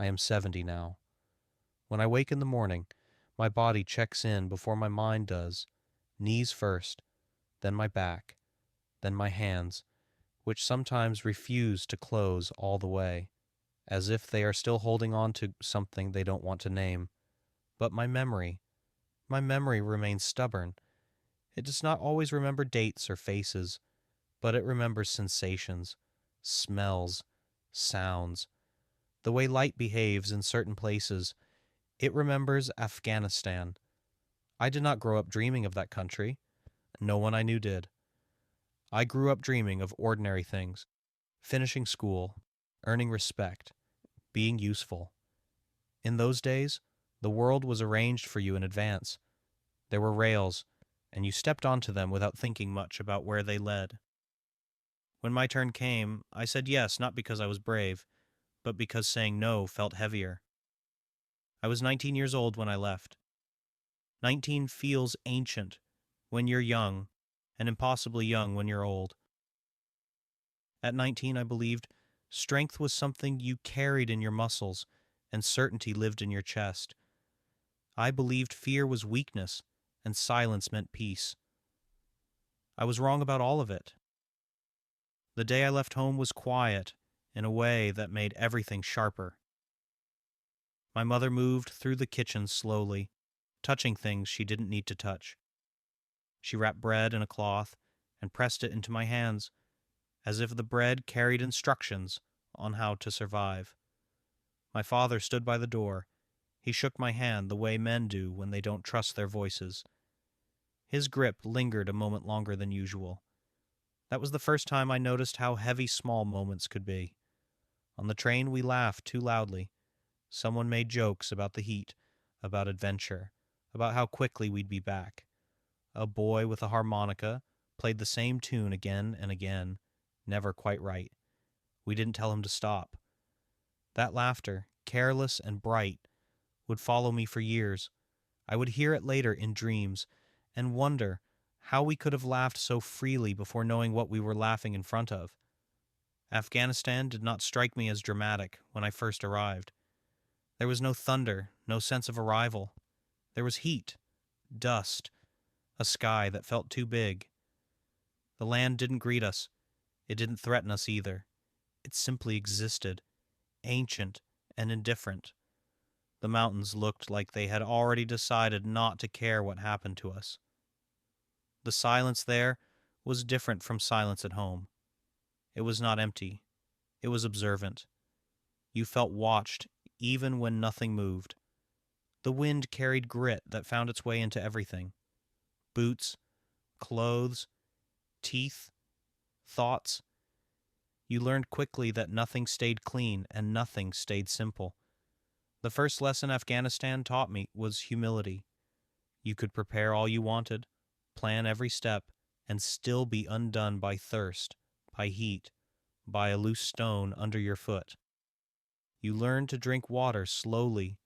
I am 70 now. When I wake in the morning, my body checks in before my mind does, knees first, then my back, then my hands, which sometimes refuse to close all the way, as if they are still holding on to something they don't want to name. But my memory remains stubborn. It does not always remember dates or faces, but it remembers sensations, smells, sounds, the way light behaves in certain places. It remembers Afghanistan. I did not grow up dreaming of that country. No one I knew did. I grew up dreaming of ordinary things, finishing school, earning respect, being useful. In those days, the world was arranged for you in advance. There were rails, and you stepped onto them without thinking much about where they led. When my turn came, I said yes not because I was brave, but because saying no felt heavier. I was 19 years old when I left. 19 feels ancient when you're young, and impossibly young when you're old. At 19, I believed strength was something you carried in your muscles, and certainty lived in your chest. I believed fear was weakness, and silence meant peace. I was wrong about all of it. The day I left home was quiet in a way that made everything sharper. My mother moved through the kitchen slowly, touching things she didn't need to touch. She wrapped bread in a cloth and pressed it into my hands, as if the bread carried instructions on how to survive. My father stood by the door. He shook my hand the way men do when they don't trust their voices. His grip lingered a moment longer than usual. That was the first time I noticed how heavy small moments could be. On the train, we laughed too loudly. Someone made jokes about the heat, about adventure, about how quickly we'd be back. A boy with a harmonica played the same tune again and again, never quite right. We didn't tell him to stop. That laughter, careless and bright, would follow me for years. I would hear it later in dreams and wonder how we could have laughed so freely before knowing what we were laughing in front of. Afghanistan did not strike me as dramatic when I first arrived. There was no thunder, no sense of arrival. There was heat, dust, a sky that felt too big. The land didn't greet us. It didn't threaten us either. It simply existed, ancient and indifferent. The mountains looked like they had already decided not to care what happened to us. The silence there was different from silence at home. It was not empty. It was observant. You felt watched even when nothing moved. The wind carried grit that found its way into everything. Boots, clothes, teeth, thoughts. You learned quickly that nothing stayed clean and nothing stayed simple. The first lesson Afghanistan taught me was humility. You could prepare all you wanted, plan every step, and still be undone by thirst, by heat, by a loose stone under your foot. You learned to drink water slowly,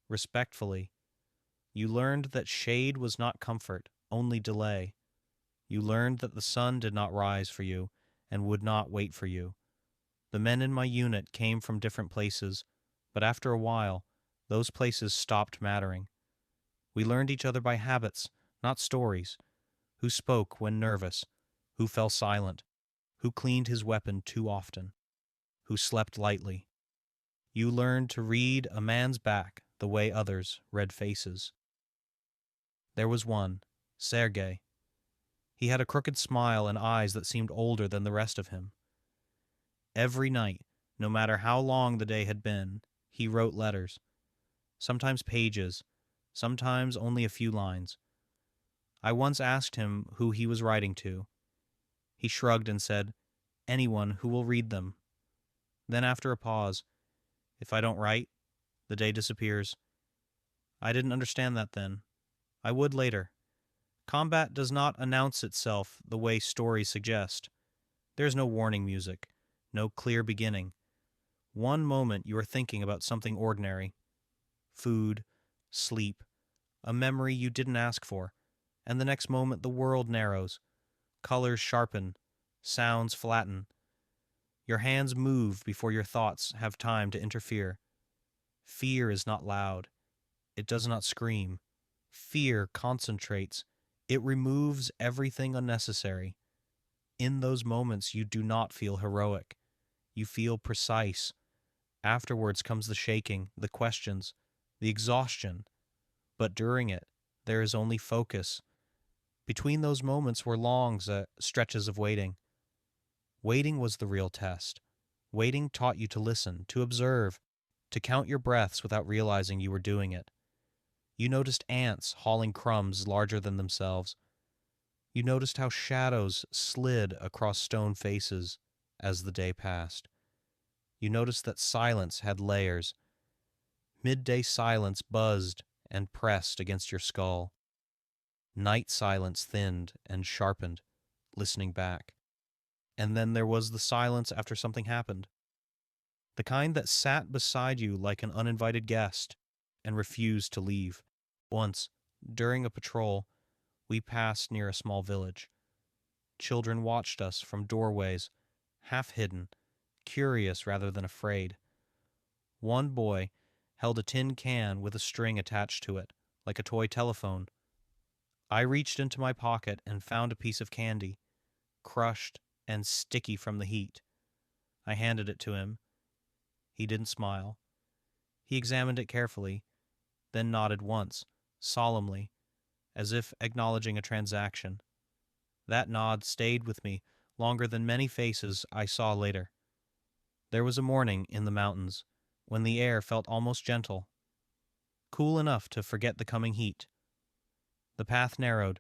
respectfully. You learned that shade was not comfort, only delay. You learned that the sun did not rise for you and would not wait for you. The men in my unit came from different places, but after a while, those places stopped mattering. We learned each other by habits, not stories. Who spoke when nervous, who fell silent, who cleaned his weapon too often, who slept lightly. You learned to read a man's back the way others read faces. There was one, Sergei. He had a crooked smile and eyes that seemed older than the rest of him. Every night, no matter how long the day had been, he wrote letters. Sometimes pages, sometimes only a few lines. I once asked him who he was writing to. He shrugged and said, "Anyone who will read them." Then after a pause, "If I don't write, the day disappears." I didn't understand that then. I would later. Combat does not announce itself the way stories suggest. There is no warning music, no clear beginning. One moment you are thinking about something ordinary. Food, sleep, a memory you didn't ask for, and the next moment the world narrows. Colors sharpen, sounds flatten. Your hands move before your thoughts have time to interfere. Fear is not loud. It does not scream. Fear concentrates. It removes everything unnecessary. In those moments, you do not feel heroic. You feel precise. Afterwards comes the shaking, the questions, the exhaustion. But during it, there is only focus. Between those moments were long stretches of waiting. Waiting was the real test. Waiting taught you to listen, to observe, to count your breaths without realizing you were doing it. You noticed ants hauling crumbs larger than themselves. You noticed how shadows slid across stone faces as the day passed. You noticed that silence had layers. Midday silence buzzed and pressed against your skull. Night silence thinned and sharpened, listening back. And then there was the silence after something happened. The kind that sat beside you like an uninvited guest and refused to leave. Once, during a patrol, we passed near a small village. Children watched us from doorways, half hidden, curious rather than afraid. One boy held a tin can with a string attached to it, like a toy telephone. I reached into my pocket and found a piece of candy, crushed and sticky from the heat. I handed it to him. He didn't smile. He examined it carefully, then nodded once, solemnly, as if acknowledging a transaction. That nod stayed with me longer than many faces I saw later. There was a morning in the mountains when the air felt almost gentle, cool enough to forget the coming heat. The path narrowed,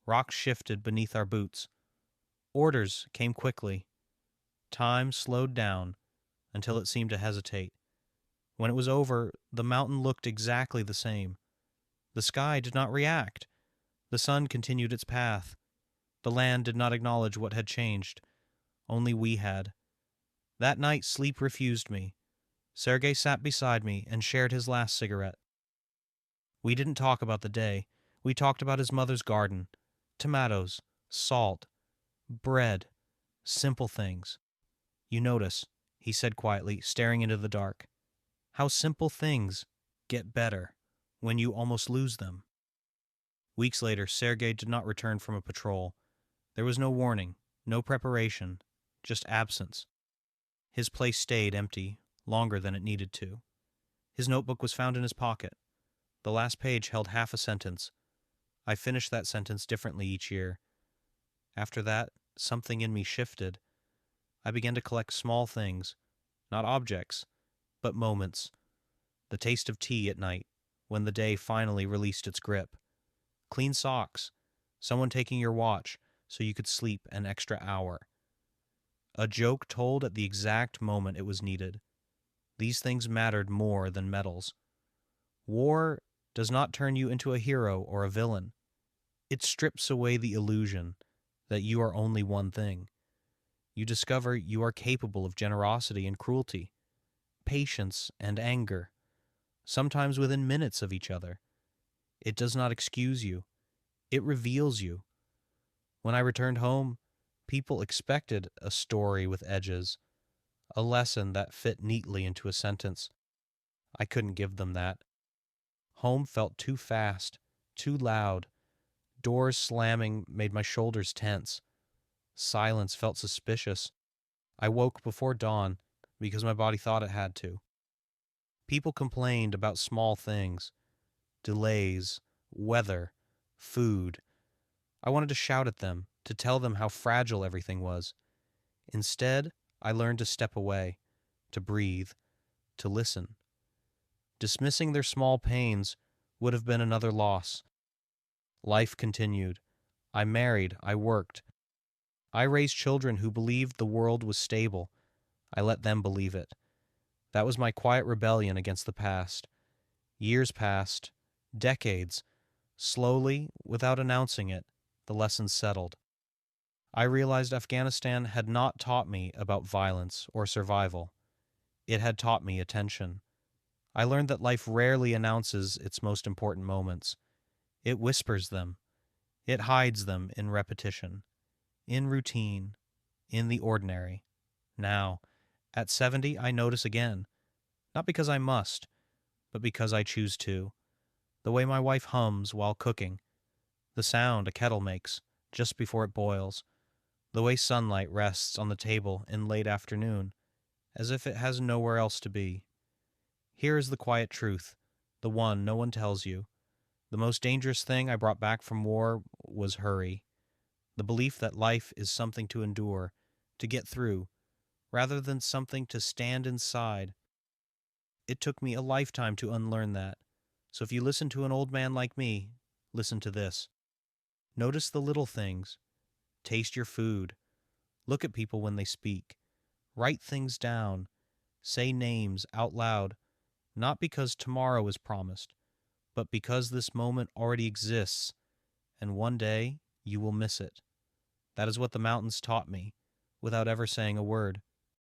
rocks shifted beneath our boots. Orders came quickly. Time slowed down until it seemed to hesitate. When it was over, the mountain looked exactly the same. The sky did not react. The sun continued its path. The land did not acknowledge what had changed. Only we had. That night sleep refused me. Sergei sat beside me and shared his last cigarette. We didn't talk about the day. We talked about his mother's garden, tomatoes, salt, bread, simple things. You notice, he said quietly, staring into the dark, how simple things get better when you almost lose them. Weeks later, Sergei did not return from a patrol. There was no warning, no preparation, just absence. His place stayed empty, longer than it needed to. His notebook was found in his pocket. The last page held half a sentence. I finished that sentence differently each year. After that, something in me shifted. I began to collect small things, not objects, but moments. The taste of tea at night, when the day finally released its grip. Clean socks, someone taking your watch so you could sleep an extra hour. A joke told at the exact moment it was needed. These things mattered more than medals. War does not turn you into a hero or a villain. It strips away the illusion that you are only one thing. You discover you are capable of generosity and cruelty, patience and anger, sometimes within minutes of each other. It does not excuse you. It reveals you. When I returned home, people expected a story with edges, a lesson that fit neatly into a sentence. I couldn't give them that. Home felt too fast, too loud. Doors slamming made my shoulders tense. Silence felt suspicious. I woke before dawn because my body thought it had to. People complained about small things, delays, weather, food. I wanted to shout at them, to tell them how fragile everything was. Instead, I learned to step away, to breathe, to listen. Dismissing their small pains would have been another loss. Life continued. I married, I worked. I raised children who believed the world was stable. I let them believe it. That was my quiet rebellion against the past. Years passed, decades. Slowly, without announcing it, the lessons settled. I realized Afghanistan had not taught me about violence or survival. It had taught me attention. I learned that life rarely announces its most important moments. It whispers them. It hides them in repetition, in routine, in the ordinary. Now, at 70, I notice again. Not because I must, but because I choose to. The way my wife hums while cooking, the sound a kettle makes just before it boils, the way sunlight rests on the table in late afternoon, as if it has nowhere else to be. Here is the quiet truth, the one no one tells you. The most dangerous thing I brought back from war was hurry, the belief that life is something to endure, to get through, rather than something to stand inside. It took me a lifetime to unlearn that. So if you listen to an old man like me, listen to this. Notice the little things. Taste your food. Look at people when they speak. Write things down. Say names out loud, not because tomorrow is promised, but because this moment already exists, and one day you will miss it. That is what the mountains taught me, without ever saying a word.